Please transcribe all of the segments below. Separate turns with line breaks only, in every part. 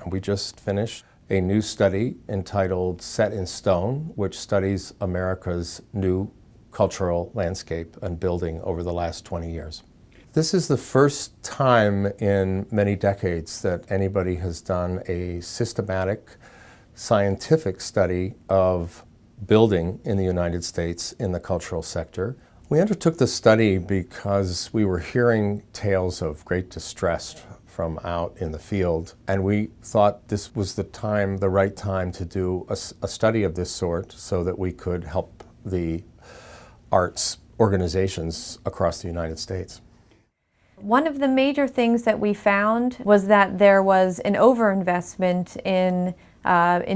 We just finished a new study entitled Set in Stone, which studies America's new cultural landscape and building over the last 20 years. This is the first time in many decades that anybody has done a systematic, scientific study of building in the United States in the cultural sector. We undertook the study because we were hearing tales of great distress from out in the field, and we thought this was the right time to do a study of this sort so that we could help the arts organizations across the United States.
One of the major things that we found was that there was an overinvestment in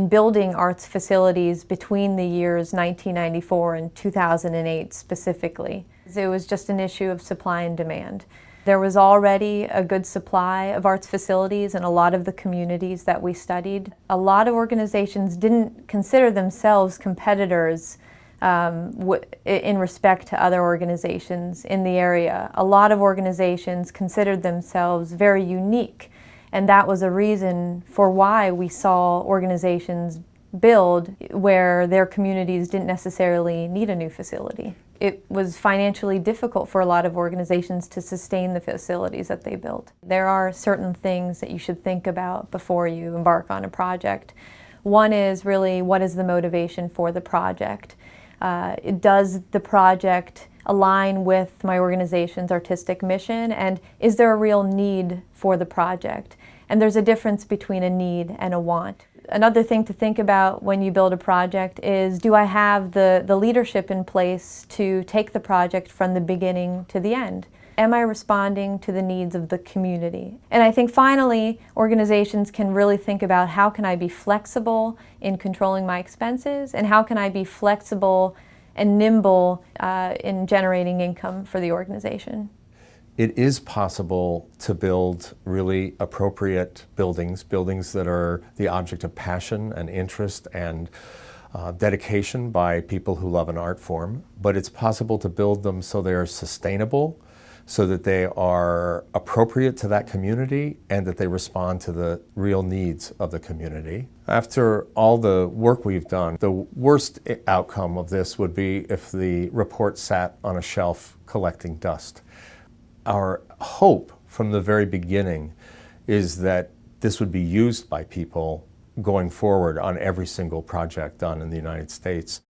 building arts facilities between the years 1994 and 2008 specifically. It was just an issue of supply and demand. There was already a good supply of arts facilities in a lot of the communities that we studied. A lot of organizations didn't consider themselves competitors in respect to other organizations in the area. A lot of organizations considered themselves very unique, and that was a reason for why we saw organizations build where their communities didn't necessarily need a new facility. It was financially difficult for a lot of organizations to sustain the facilities that they built. There are certain things that you should think about before you embark on a project. One is really, what is the motivation for the project? Does the project align with my organization's artistic mission, and is there a real need for the project? And there's a difference between a need and a want. Another thing to think about when you build a project is, do I have the leadership in place to take the project from the beginning to the end? Am I responding to the needs of the community? And I think finally, organizations can really think about, how can I be flexible in controlling my expenses, and how can I be flexible and nimble in generating income for the organization?
It is possible to build really appropriate buildings that are the object of passion and interest and dedication by people who love an art form, but it's possible to build them so they are sustainable, so that they are appropriate to that community and that they respond to the real needs of the community. After all the work we've done, the worst outcome of this would be if the report sat on a shelf collecting dust. Our hope from the very beginning is that this would be used by people going forward on every single project done in the United States.